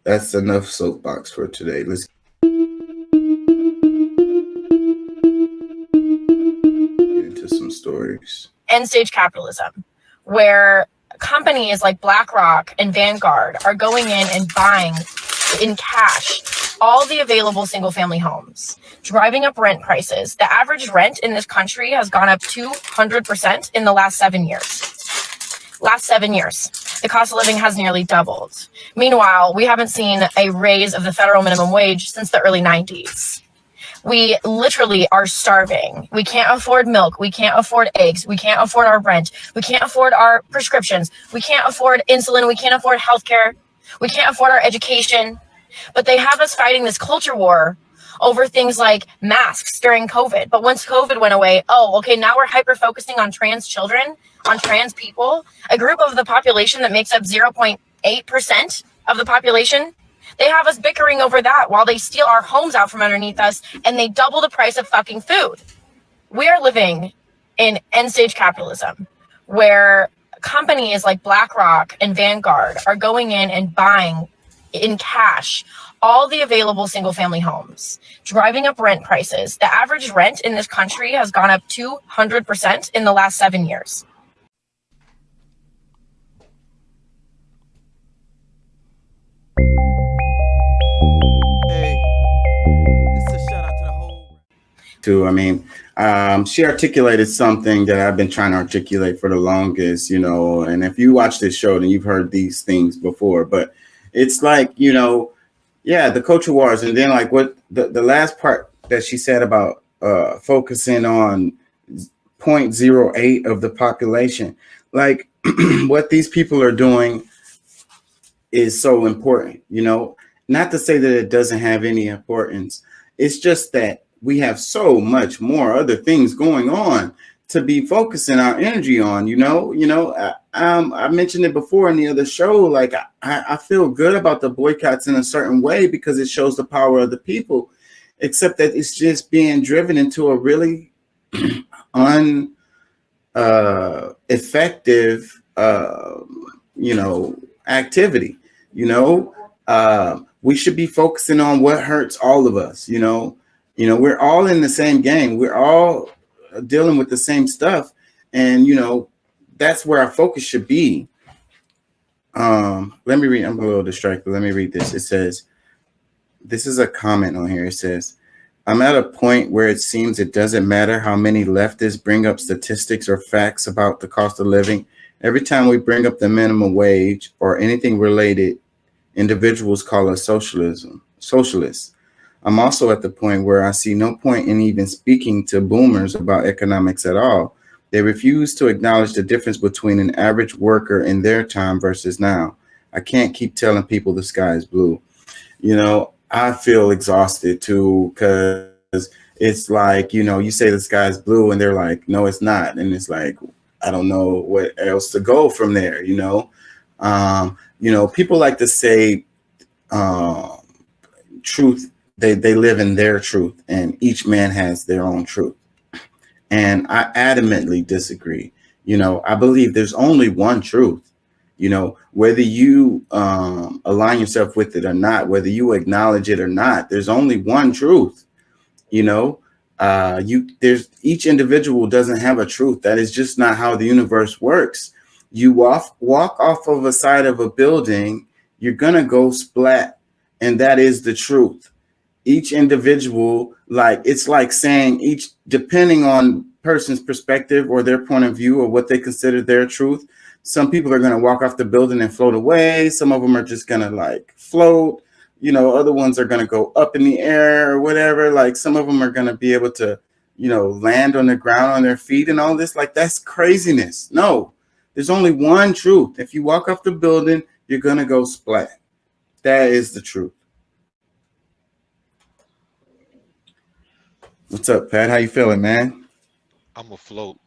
that's enough soapbox for today. Let's get into some stories. End stage capitalism, where companies like BlackRock and Vanguard are going in and buying in cash all the available single family homes, driving up rent prices. The average rent in this country has gone up 200% in the last 7 years. The cost of living has nearly doubled. Meanwhile, we haven't seen a raise of the federal minimum wage since the early 90s. We literally are starving. We can't afford milk. We can't afford eggs. We can't afford our rent. We can't afford our prescriptions. We can't afford insulin. We can't afford healthcare. We can't afford our education. But they have us fighting this culture war over things like masks during COVID. But once COVID went away, now we're hyper-focusing on trans children, on trans people, a group of the population that makes up 0.8% of the population. They have us bickering over that while they steal our homes out from underneath us and they double the price of fucking food. We are living in end stage capitalism, where companies like BlackRock and Vanguard are going in and buying in cash all the available single family homes, driving up rent prices. The average rent in this country has gone up 200% in the last 7 years. I mean, she articulated something that I've been trying to articulate for the longest, and if you watch this show, then you've heard these things before, but it's like, the culture wars. And then like what the last part that she said about focusing on 0.08 of the population, like what these people are doing is so important, not to say that it doesn't have any importance. It's just that we have so much more other things going on to be focusing our energy on, I mentioned it before in the other show. Like I feel good about the boycotts in a certain way because it shows the power of the people, except that it's just being driven into a really effective, activity. We should be focusing on what hurts all of us. We're all in the same game. We're all dealing with the same stuff. And, that's where our focus should be. Let me read. I'm a little distracted. Let me read this. It says, this is a comment on here. It says, I'm at a point where it seems it doesn't matter how many leftists bring up statistics or facts about the cost of living. Every time we bring up the minimum wage or anything related, individuals call us socialists. I'm also at the point where I see no point in even speaking to boomers about economics at all. They refuse to acknowledge the difference between an average worker in their time versus now. I can't keep telling people the sky is blue. I feel exhausted too, because it's like, you say the sky is blue and they're like, no, it's not. And it's like, I don't know what else to go from there. People like to say truth. They live in their truth, and each man has their own truth. And I adamantly disagree. I believe there's only one truth, whether you align yourself with it or not, whether you acknowledge it or not, there's only one truth. There's each individual doesn't have a truth. That is just not how the universe works. You walk off of a side of a building, you're gonna go splat, and that is the truth. Each individual, it's like saying each, depending on person's perspective or their point of view or what they consider their truth, some people are going to walk off the building and float away. Some of them are just going to float, other ones are going to go up in the air or whatever. Like some of them are going to be able to, land on the ground on their feet and all this. That's craziness. No, there's only one truth. If you walk off the building, you're going to go splat. That is the truth. What's up, Pat? How you feeling, man? I'm afloat.